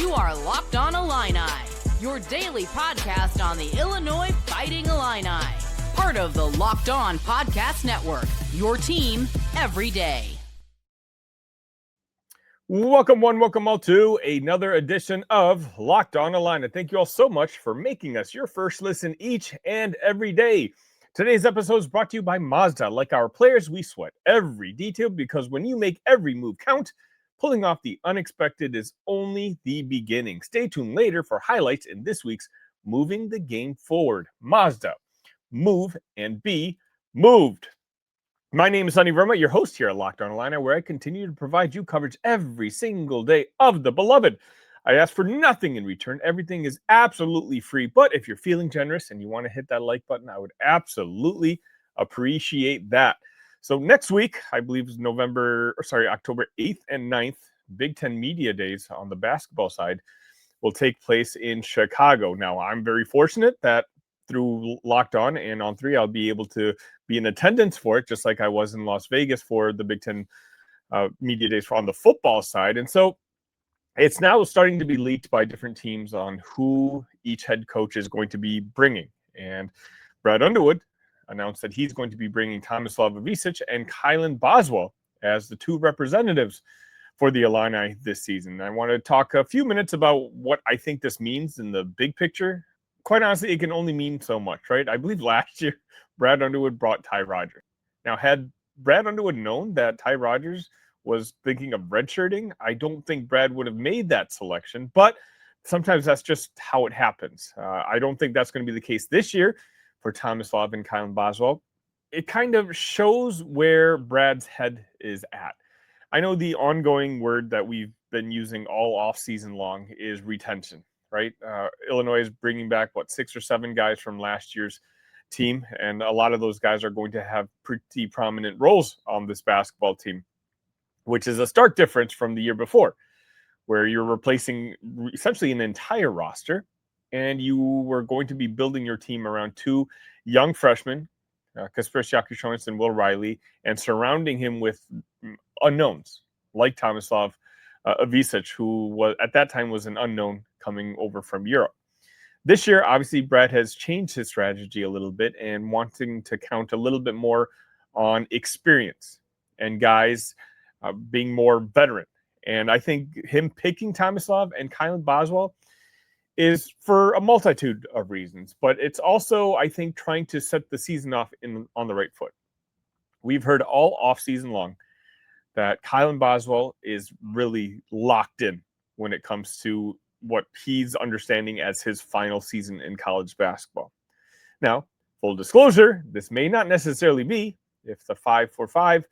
You are Locked On Illini, your daily podcast on the Illinois Fighting Illini. Part of the Locked On Podcast Network, your team every day. Welcome one, welcome all to another edition of Locked On Illini. Thank you all so much for making us your first listen each and every day. Today's episode is brought to you by Mazda. Like our players, we sweat every detail because when you make every move count, pulling off the unexpected is only the beginning. Stay tuned later for highlights in this week's Moving the Game Forward. Mazda, move and be moved. My name is Sunny Verma, your host here at Locked On Illini, where I continue to provide you coverage every single day of the beloved. I ask for nothing in return. Everything is absolutely free. But if you're feeling generous and you want to hit that like button, I would absolutely appreciate that. So next week, I believe is October 8th and 9th, Big Ten Media Days on the basketball side will take place in Chicago. Now, I'm very fortunate that through Locked On and On 3, I'll be able to be in attendance for it, just like I was in Las Vegas for the Big Ten Media Days on the football side. And so it's now starting to be leaked by different teams on who each head coach is going to be bringing. And Brad Underwood announced that he's going to be bringing Tomislav Ivišić and Kylan Boswell as the two representatives for the Illini this season. I want to talk a few minutes about what I think this means in the big picture. Quite honestly, it can only mean so much, right? I believe last year, Brad Underwood brought Ty Rodgers. Now, had Brad Underwood known that Ty Rodgers was thinking of redshirting, I don't think Brad would have made that selection, but sometimes that's just how it happens. I don't think that's going to be the case this year for Tomislav and Kylan Boswell. It kind of shows where Brad's head is at. I know the ongoing word that we've been using all offseason long is retention, right? Illinois is bringing back, 6 or 7 guys from last year's team, and a lot of those guys are going to have pretty prominent roles on this basketball team, which is a stark difference from the year before, where you're replacing essentially an entire roster, and you were going to be building your team around 2 young freshmen, Kaspersky Yakushonis and Will Riley, and surrounding him with unknowns like Tomislav Ivišić, who at that time was an unknown coming over from Europe. This year, obviously, Brad has changed his strategy a little bit and wanting to count a little bit more on experience and guys being more veteran. And I think him picking Tomislav and Kylan Boswell is for a multitude of reasons, but it's also, I think, trying to set the season off on the right foot. We've heard all offseason long that Kylan Boswell is really locked in when it comes to what he's understanding as his final season in college basketball. Now, full disclosure, this may not necessarily be. If the 5-4-5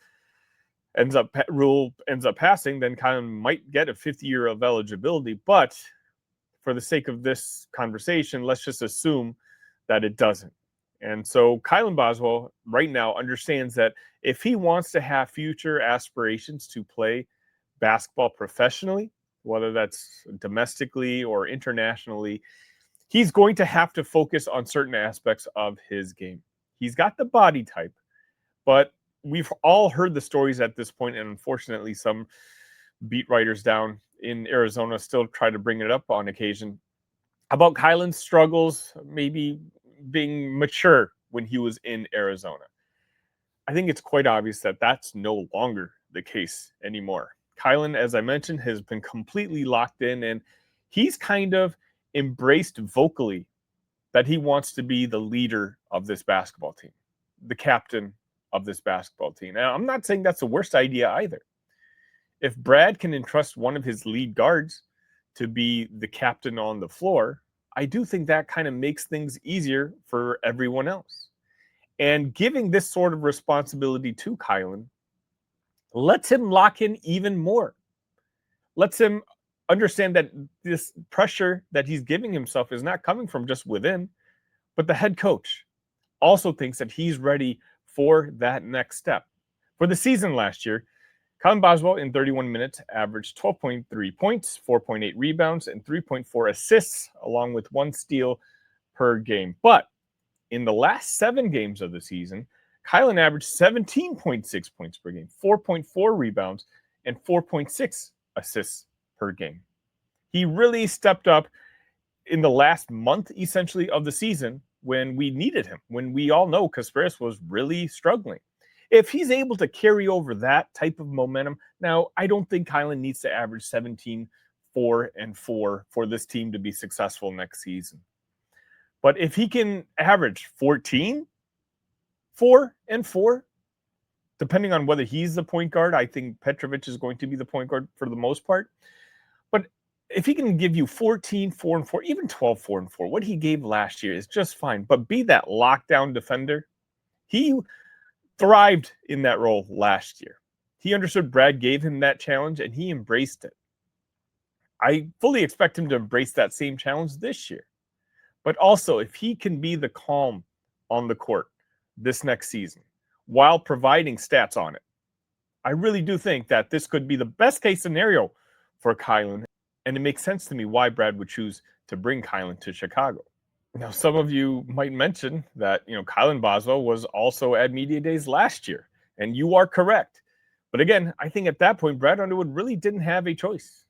rule ends up passing, then Kylan might get a 5th year of eligibility, but for the sake of this conversation, let's just assume that it doesn't. And so Kylan Boswell right now understands that if he wants to have future aspirations to play basketball professionally, whether that's domestically or internationally, he's going to have to focus on certain aspects of his game. He's got the body type, but we've all heard the stories at this point, and unfortunately some beat writers down in Arizona still try to bring it up on occasion about Kylan's struggles, maybe being mature when he was in Arizona. I think it's quite obvious that that's no longer the case anymore. Kylan, as I mentioned, has been completely locked in, and he's kind of embraced vocally that he wants to be the leader of this basketball team, the captain of this basketball team. Now, I'm not saying that's the worst idea either. If Brad can entrust one of his lead guards to be the captain on the floor, I do think that kind of makes things easier for everyone else. And giving this sort of responsibility to Kylan lets him lock in even more. Lets him understand that this pressure that he's giving himself is not coming from just within, but the head coach also thinks that he's ready for that next step. For the season last year, Kylan Boswell in 31 minutes averaged 12.3 points, 4.8 rebounds, and 3.4 assists, along with 1 steal per game. But in the last 7 games of the season, Kylan averaged 17.6 points per game, 4.4 rebounds, and 4.6 assists per game. He really stepped up in the last month, essentially, of the season when we needed him, when we all know Kasparis was really struggling. If he's able to carry over that type of momentum, now I don't think Kylan needs to average 17, 4, and 4 for this team to be successful next season. But if he can average 14, 4, and 4, depending on whether he's the point guard, I think Petrovic is going to be the point guard for the most part. But if he can give you 14, 4, and 4, even 12, 4, and 4, what he gave last year is just fine. But be that lockdown defender. He thrived in that role last year. He understood Brad gave him that challenge, and he embraced it. I fully expect him to embrace that same challenge this year. But also, if he can be the calm on the court this next season while providing stats on it, I really do think that this could be the best case scenario for Kylan. And it makes sense to me why Brad would choose to bring Kylan to Chicago. Now, some of you might mention that, Kylan Boswell was also at Media Days last year, and you are correct. But again, I think at that point, Brad Underwood really didn't have a choice.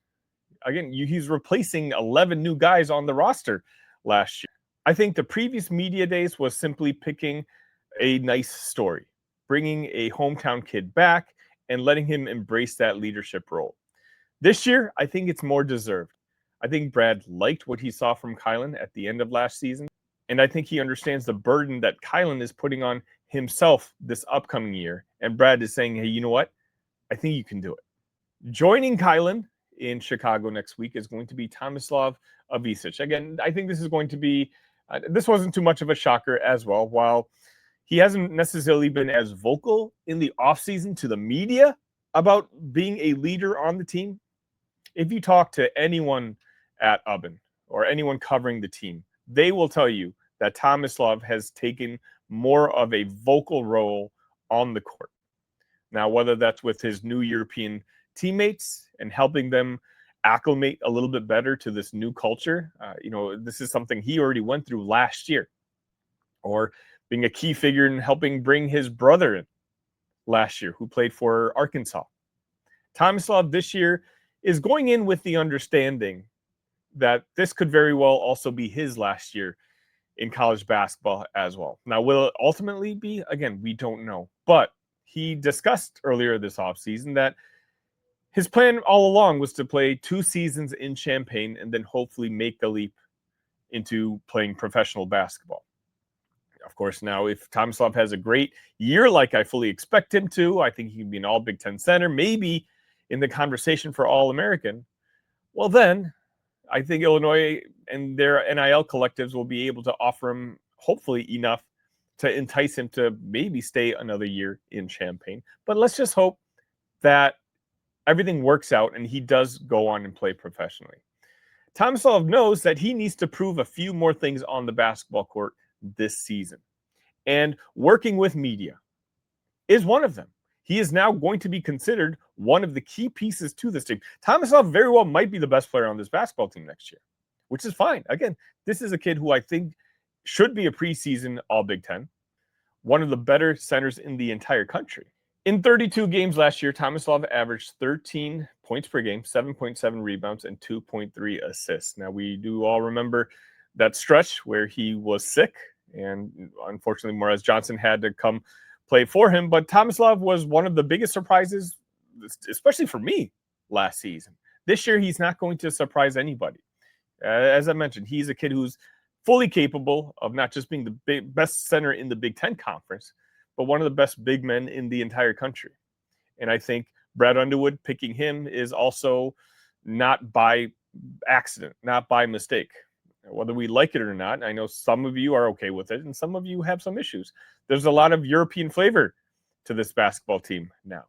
Again, he's replacing 11 new guys on the roster last year. I think the previous Media Days was simply picking a nice story, bringing a hometown kid back and letting him embrace that leadership role. This year, I think it's more deserved. I think Brad liked what he saw from Kylan at the end of last season, and I think he understands the burden that Kylan is putting on himself this upcoming year. And Brad is saying, hey, you know what? I think you can do it. Joining Kylan in Chicago next week is going to be Tomislav Ivišić. Again, I think this is going to be, this wasn't too much of a shocker as well. While he hasn't necessarily been as vocal in the offseason to the media about being a leader on the team, if you talk to anyone at Ubben or anyone covering the team, they will tell you that Tomislav has taken more of a vocal role on the court. Now, whether that's with his new European teammates and helping them acclimate a little bit better to this new culture, this is something he already went through last year, or being a key figure in helping bring his brother in last year, who played for Arkansas. Tomislav this year is going in with the understanding that this could very well also be his last year in college basketball as well. Now, will it ultimately be? Again, we don't know. But he discussed earlier this offseason that his plan all along was to play 2 seasons in Champaign and then hopefully make the leap into playing professional basketball. Of course, now if Tomislav has a great year like I fully expect him to, I think he can be an all-Big Ten center, maybe in the conversation for All-American. Well, then I think Illinois and their NIL collectives will be able to offer him hopefully enough to entice him to maybe stay another year in Champaign. But let's just hope that everything works out and he does go on and play professionally. Tomislav knows that he needs to prove a few more things on the basketball court this season. And working with media is one of them. He is now going to be considered one of the key pieces to this team. Tomislav very well might be the best player on this basketball team next year, which is fine. Again, this is a kid who I think should be a preseason All-Big Ten, one of the better centers in the entire country. In 32 games last year, Tomislav averaged 13 points per game, 7.7 rebounds, and 2.3 assists. Now, we do all remember that stretch where he was sick, and unfortunately, Morez Johnson had to come play for him. But Tomislav was one of the biggest surprises, especially for me, last season. This year, he's not going to surprise anybody. As I mentioned, he's a kid who's fully capable of not just being the best center in the Big Ten Conference, but one of the best big men in the entire country. And I think Brad Underwood picking him is also not by accident, not by mistake. Whether we like it or not, I know some of you are okay with it, and some of you have some issues. There's a lot of European flavor to this basketball team now.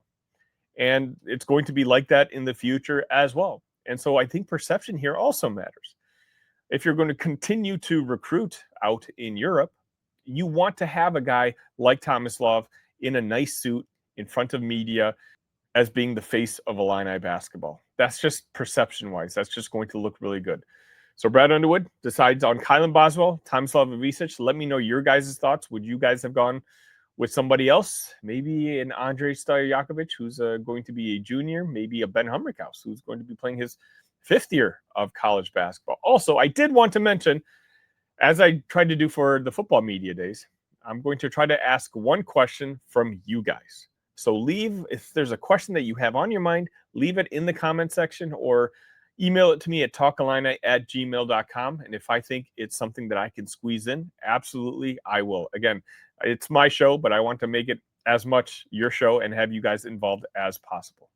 And it's going to be like that in the future as well. And so I think perception here also matters. If you're going to continue to recruit out in Europe, you want to have a guy like Tomislav in a nice suit in front of media as being the face of Illini basketball. That's just perception-wise. That's just going to look really good. So Brad Underwood decides on Kylan Boswell, Tomislav Ivišić. Let me know your guys' thoughts. Would you guys have gone with somebody else? Maybe an Andrej Stojakovic, who's going to be a junior. Maybe a Ben Humrickhouse, who's going to be playing his fifth year of college basketball. Also, I did want to mention, as I tried to do for the football media days, I'm going to try to ask one question from you guys. So if there's a question that you have on your mind, leave it in the comment section or email it to me at talkillini@gmail.com. And if I think it's something that I can squeeze in, absolutely, I will. Again, it's my show, but I want to make it as much your show and have you guys involved as possible.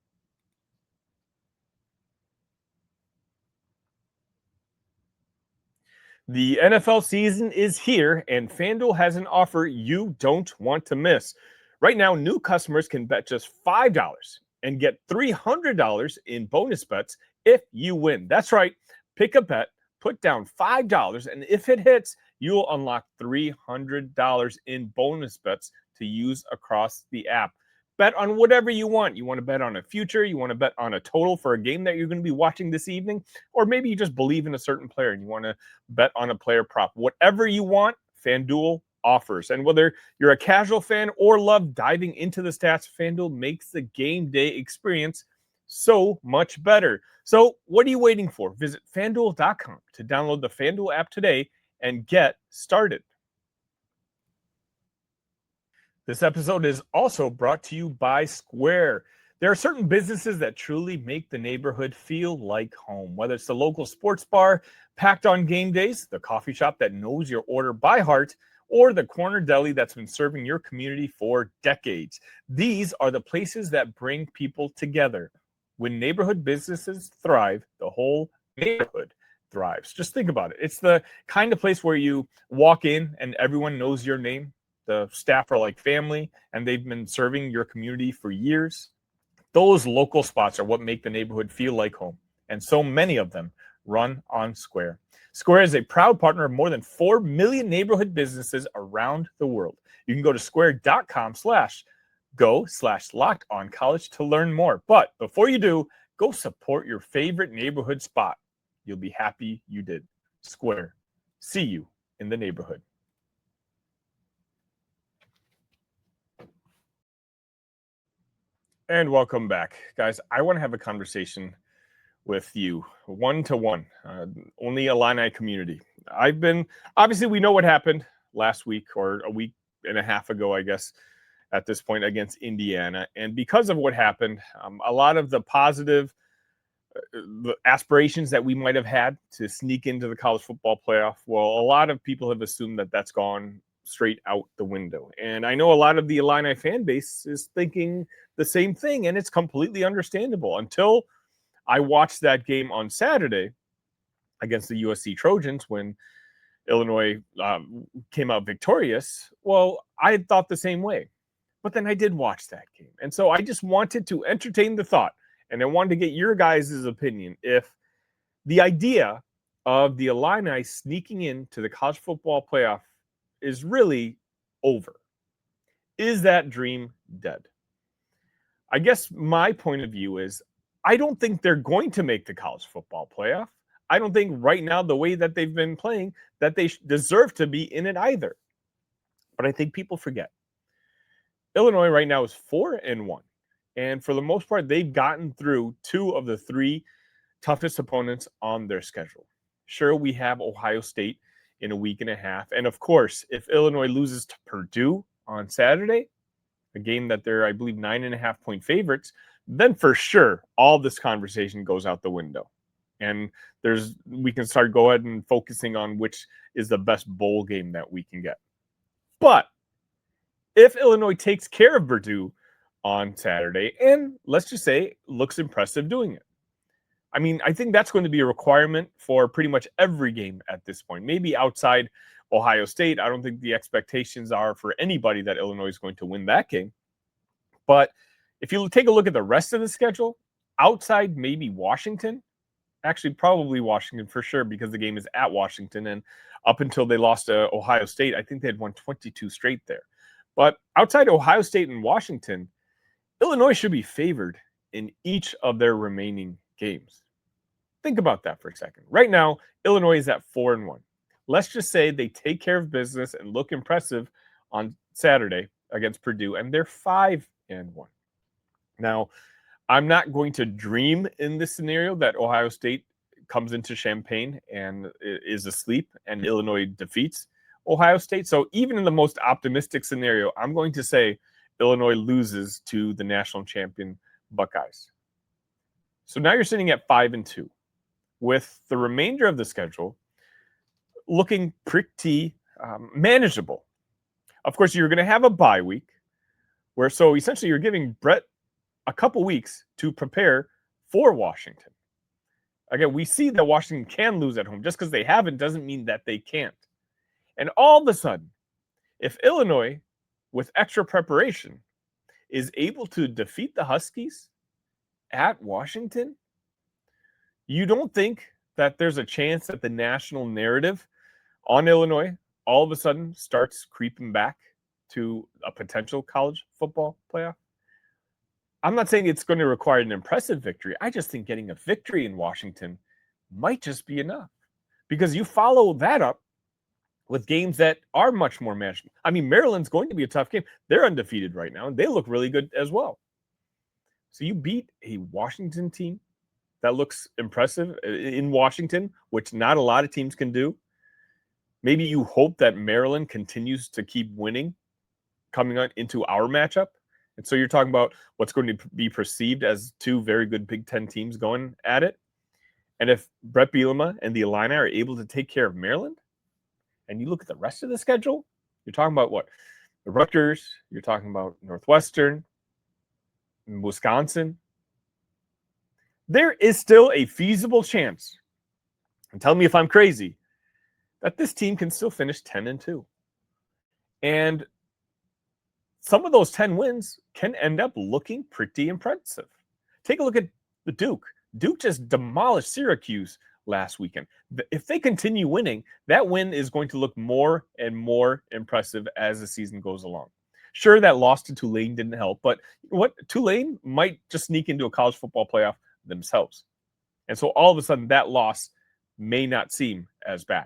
The NFL season is here, and FanDuel has an offer you don't want to miss. Right now, new customers can bet just $5 and get $300 in bonus bets if you win. That's right. Pick a bet, put down $5, and if it hits, you'll unlock $300 in bonus bets to use across the app. Bet on whatever you want. You want to bet on a future, you want to bet on a total for a game that you're going to be watching this evening, or maybe you just believe in a certain player and you want to bet on a player prop. Whatever you want, FanDuel offers. And whether you're a casual fan or love diving into the stats, FanDuel makes the game day experience so much better. So what are you waiting for? Visit FanDuel.com to download the FanDuel app today and get started. This episode is also brought to you by Square. There are certain businesses that truly make the neighborhood feel like home, whether it's the local sports bar packed on game days, the coffee shop that knows your order by heart, or the corner deli that's been serving your community for decades. These are the places that bring people together. When neighborhood businesses thrive, the whole neighborhood thrives. Just think about it. It's the kind of place where you walk in and everyone knows your name. The staff are like family, and they've been serving your community for years. Those local spots are what make the neighborhood feel like home, and so many of them run on Square. Square is a proud partner of more than 4 million neighborhood businesses around the world. You can go to square.com/go/lockedoncollege to learn more. But before you do, go support your favorite neighborhood spot. You'll be happy you did. Square. See you in the neighborhood. And welcome back. Guys, I want to have a conversation with you, one-to-one, only Illini community. Obviously, we know what happened last week or a week and a half ago, I guess, at this point against Indiana. And because of what happened, a lot of the positive aspirations that we might have had to sneak into the college football playoff, well, a lot of people have assumed that that's gone straight out the window. And I know a lot of the Illini fan base is thinking the same thing, and it's completely understandable until I watched that game on Saturday against the USC Trojans when Illinois came out victorious. Well, I had thought the same way, but then I did watch that game. And so I just wanted to entertain the thought, and I wanted to get your guys' opinion. If the idea of the Illini sneaking into the college football playoff is really over, is that dream dead? I guess my point of view is I don't think they're going to make the college football playoff. I don't think right now, the way that they've been playing, that they deserve to be in it either. But I think people forget. Illinois right now is 4-1. And for the most part, they've gotten through 2 of the 3 toughest opponents on their schedule. Sure, we have Ohio State in a week and a half. And of course, if Illinois loses to Purdue on Saturday, a game that they're, I believe, 9.5-point favorites, then for sure, all this conversation goes out the window. And we can start go ahead and focusing on which is the best bowl game that we can get. But if Illinois takes care of Purdue on Saturday, and let's just say looks impressive doing it, I mean, I think that's going to be a requirement for pretty much every game at this point. Maybe outside Ohio State, I don't think the expectations are for anybody that Illinois is going to win that game. But if you take a look at the rest of the schedule, outside maybe Washington, actually probably Washington for sure because the game is at Washington, and up until they lost to Ohio State, I think they had won 22 straight there. But outside Ohio State and Washington, Illinois should be favored in each of their remaining games. Think about that for a second. Right now, Illinois is at 4-1. Let's just say they take care of business and look impressive on Saturday against Purdue, and they're 5-1. Now, I'm not going to dream in this scenario that Ohio State comes into Champaign and is asleep, and Illinois defeats Ohio State. So even in the most optimistic scenario, I'm going to say Illinois loses to the national champion Buckeyes. So now you're sitting at 5-2, with the remainder of the schedule looking pretty manageable. Of course, you're going to have a bye week, so essentially you're giving Brett a couple weeks to prepare for Washington. Again, we see that Washington can lose at home. Just because they haven't doesn't mean that they can't. And all of a sudden, if Illinois, with extra preparation, is able to defeat the Huskies at Washington, you don't think that there's a chance that the national narrative on Illinois all of a sudden starts creeping back to a potential college football playoff? I'm not saying it's going to require an impressive victory. I just think getting a victory in Washington might just be enough, because you follow that up with games that are much more manageable. I mean, Maryland's going to be a tough game. They're undefeated right now, and they look really good as well. So you beat a Washington team that looks impressive in Washington, which not a lot of teams can do. Maybe you hope that Maryland continues to keep winning coming on into our matchup. And so you're talking about what's going to be perceived as two very good Big Ten teams going at it. And if Brett Bielema and the Illini are able to take care of Maryland, and you look at the rest of the schedule, you're talking about what? The Rutgers, you're talking about Northwestern, Wisconsin. There is still a feasible chance, and tell me if I'm crazy, that this team can still finish 10-2. And some of those 10 wins can end up looking pretty impressive. Take a look at the Duke. Duke just demolished Syracuse last weekend. If they continue winning, that win is going to look more and more impressive as the season goes along. Sure, that loss to Tulane didn't help, but what Tulane might just sneak into a college football playoff themselves. And so all of a sudden that loss may not seem as bad.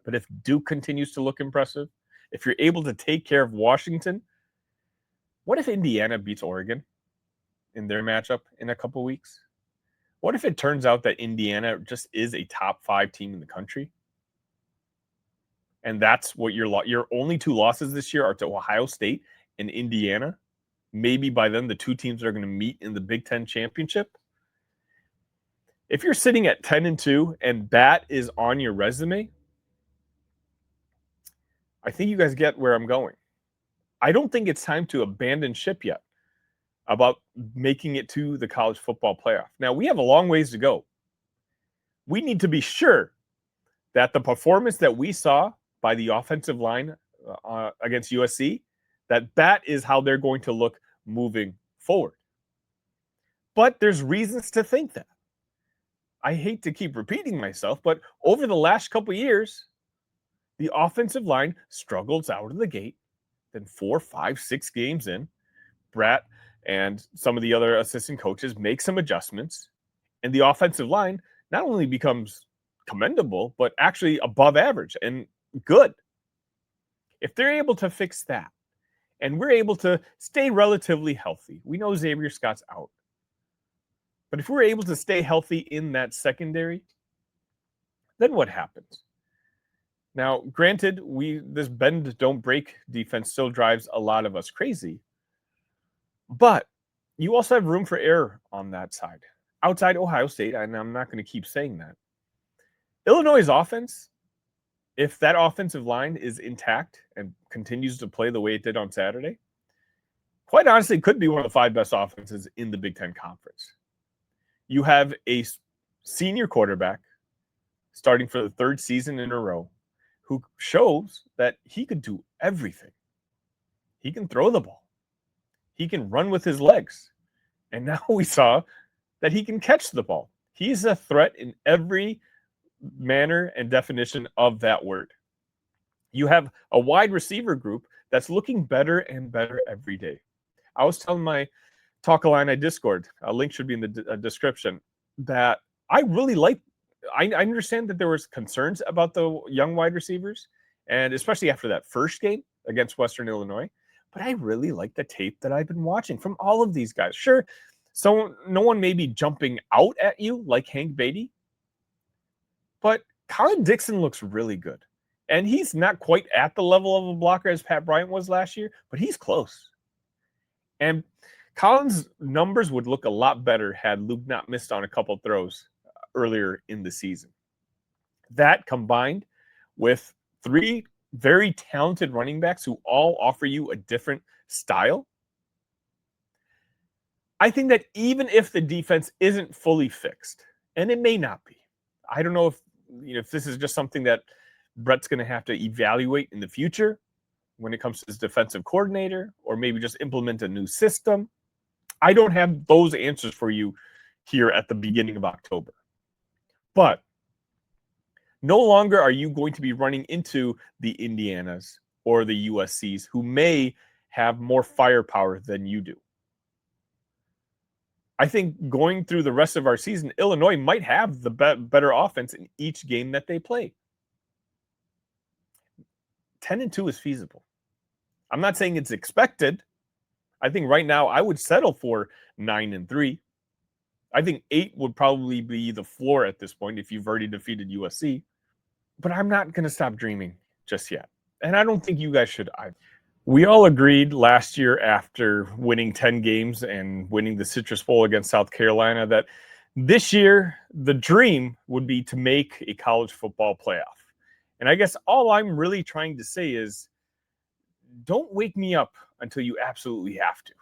But if Duke continues to look impressive, if you're able to take care of Washington, what if Indiana beats Oregon in their matchup in a couple weeks? What if it turns out that Indiana just is a top 5 team in the country? And that's what your only 2 losses this year are to Ohio State and Indiana. Maybe by then the 2 teams are going to meet in the Big Ten championship. If you're sitting at 10-2 and that is on your resume, I think you guys get where I'm going. I don't think it's time to abandon ship yet about making it to the college football playoff. Now, we have a long ways to go. We need to be sure that the performance that we saw by the offensive line against USC, that is how they're going to look moving forward. But there's reasons to think that. I hate to keep repeating myself, but over the last couple of years, the offensive line struggles out of the gate. Then 4, 5, 6 games in, Bratt and some of the other assistant coaches make some adjustments, and the offensive line not only becomes commendable, but actually above average and good. If they're able to fix that, and we're able to stay relatively healthy, we know Xavier Scott's out, but if we're able to stay healthy in that secondary, then what happens? Now, granted, this bend don't break defense still drives a lot of us crazy, but you also have room for error on that side. Outside Ohio State, and I'm not going to keep saying that, Illinois' offense, if that offensive line is intact and continues to play the way it did on Saturday, quite honestly, could be one of the 5 best offenses in the Big Ten Conference. You have a senior quarterback starting for the 3rd season in a row who shows that he could do everything. He can throw the ball. He can run with his legs. And now we saw that he can catch the ball. He's a threat in every manner and definition of that word. You have a wide receiver group that's looking better and better every day. I was telling my Talk Illini Discord, a link should be in the description, that I really like. I understand that there was concerns about the young wide receivers, and especially after that first game against Western Illinois. But I really like the tape that I've been watching from all of these guys. Sure, so no one may be jumping out at you like Hank Beatty, but Colin Dixon looks really good. And he's not quite at the level of a blocker as Pat Bryant was last year, but he's close. And Colin's numbers would look a lot better had Luke not missed on a couple throws earlier in the season. That combined with 3 very talented running backs who all offer you a different style, I think that even if the defense isn't fully fixed, and it may not be, I don't know if this is just something that Brett's going to have to evaluate in the future when it comes to his defensive coordinator, or maybe just implement a new system. I don't have those answers for you here at the beginning of October. But no longer are you going to be running into the Indianas or the USCs who may have more firepower than you do. I think going through the rest of our season, Illinois might have the better offense in each game that they play. 10-2 is feasible. I'm not saying it's expected. I think right now I would settle for 9-3. I think 8 would probably be the floor at this point if you've already defeated USC. But I'm not going to stop dreaming just yet. And I don't think you guys should either. We all agreed last year after winning 10 games and winning the Citrus Bowl against South Carolina that this year the dream would be to make a college football playoff. And I guess all I'm really trying to say is don't wake me up until you absolutely have to.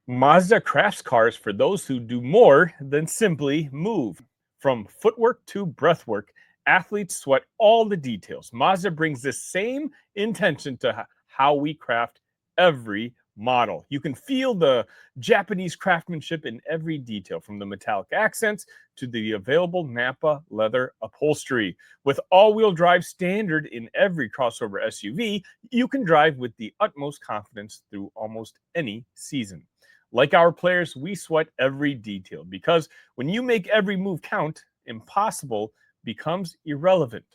Mazda crafts cars for those who do more than simply move. From footwork to breathwork, athletes sweat all the details. Mazda brings the same intention to how we craft every model. You can feel the Japanese craftsmanship in every detail, from the metallic accents to the available Nappa leather upholstery. With all-wheel drive standard in every crossover SUV, you can drive with the utmost confidence through almost any season. Like our players, we sweat every detail because when you make every move count, impossible becomes irrelevant.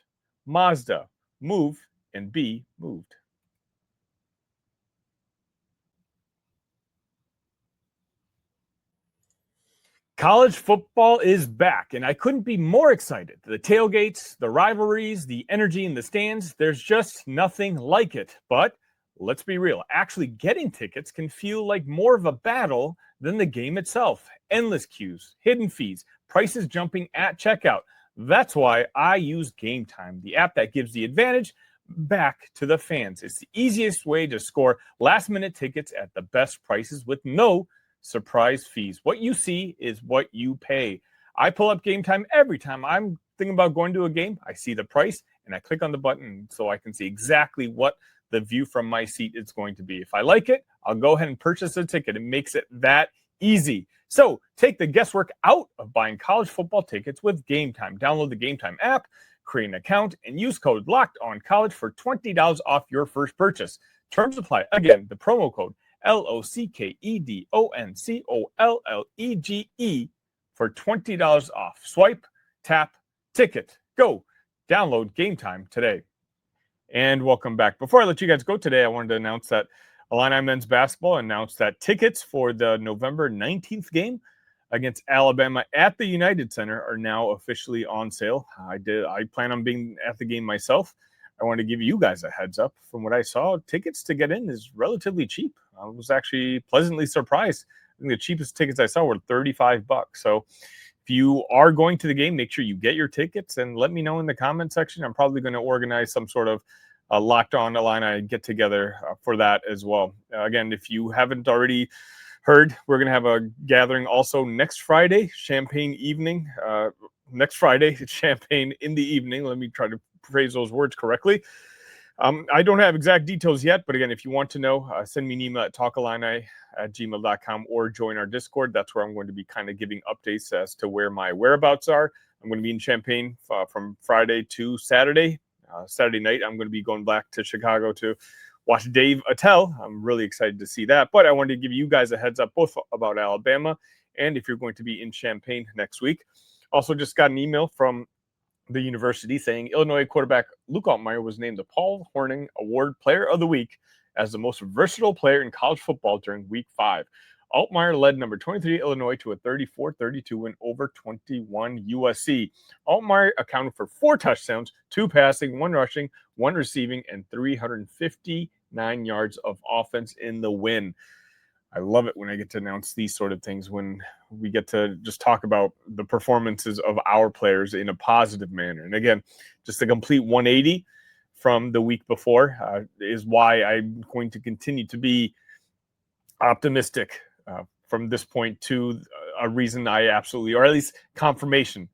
Mazda, move and be moved. College football is back, and I couldn't be more excited. The tailgates, the rivalries, the energy in the stands, there's just nothing like it. But let's be real, actually getting tickets can feel like more of a battle than the game itself. Endless queues, hidden fees, prices jumping at checkout. That's why I use Game Time, the app that gives the advantage back to the fans. It's the easiest way to score last-minute tickets at the best prices with no surprise fees. What you see is what you pay. I pull up Game Time every time I'm thinking about going to a game. I see the price, and I click on the button so I can see exactly what the view from my seat is going to be. If I like it, I'll go ahead and purchase a ticket. It makes it that easy. So take the guesswork out of buying college football tickets with Game Time. Download the Game Time app, create an account, and use code LOCKEDONCollege for $20 off your first purchase. Terms apply. Again, the promo code LOCKEDONCOLLEGE for $20 off. Swipe, tap, ticket. Go. Download Game Time today. And welcome back. Before I let you guys go today, I wanted to announce that Illini men's basketball announced that tickets for the November 19th game against Alabama at the United Center are now officially on sale. I plan on being at the game myself. I want to give you guys a heads up. From what I saw, tickets to get in is relatively cheap. I was actually pleasantly surprised. I think the cheapest tickets I saw were $35. So if you are going to the game, make sure you get your tickets and let me know in the comment section. I'm probably going to organize some sort of Locked On Illini get together for that as well. Again, if you haven't already heard, we're going to have a gathering also next Friday, Champagne evening. Next Friday, Champagne in the evening. Let me try to phrase those words correctly. I don't have exact details yet, but again, if you want to know, send me an email at talkillini@gmail.com or join our Discord. That's where I'm going to be kind of giving updates as to where my whereabouts are. I'm going to be in Champaign from Friday to Saturday. Saturday night, I'm going to be going back to Chicago to watch Dave Attell. I'm really excited to see that. But I wanted to give you guys a heads up both about Alabama and if you're going to be in Champaign next week. Also just got an email from the university saying Illinois quarterback Luke Altmyer was named the Paul Hornung Award Player of the Week as the most versatile player in college football during Week 5. Altmyer led number 23 Illinois to a 34-32 win over 21 USC. Altmyer accounted for 4 touchdowns, 2 passing, 1 rushing, 1 receiving, and 359 yards of offense in the win. I love it when I get to announce these sort of things, when we get to just talk about the performances of our players in a positive manner. And again, just a complete 180 from the week before is why I'm going to continue to be optimistic from this point to a reason I absolutely, or at least confirmation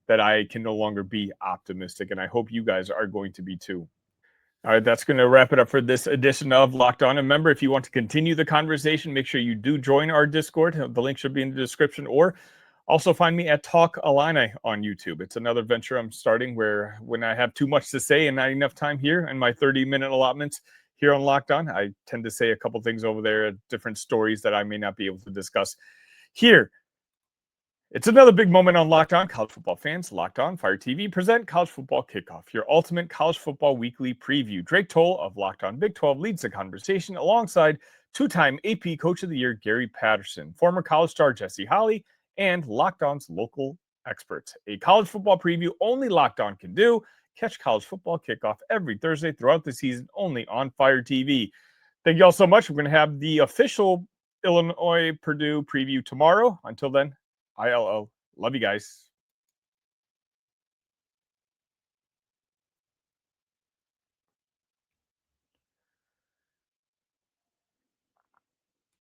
that I can no longer be optimistic. And I hope you guys are going to be too. All right, that's going to wrap it up for this edition of Locked On. And remember, if you want to continue the conversation, make sure you do join our Discord. The link should be in the description, or also find me at Talk Illini on YouTube. It's another venture I'm starting where when I have too much to say and not enough time here and my 30-minute allotments here on Locked On, I tend to say a couple things over there, different stories that I may not be able to discuss here. It's another big moment on Locked On. College football fans, Locked On Fire TV present College Football Kickoff, your ultimate college football weekly preview. Drake Toll of Locked On Big 12 leads the conversation alongside two-time AP Coach of the Year Gary Patterson, former college star Jesse Holley, and Locked On's local experts. A college football preview only Locked On can do. Catch College Football Kickoff every Thursday throughout the season, only on Fire TV. Thank you all so much. We're going to have the official Illinois Purdue preview tomorrow. Until then, ILO. Love you guys.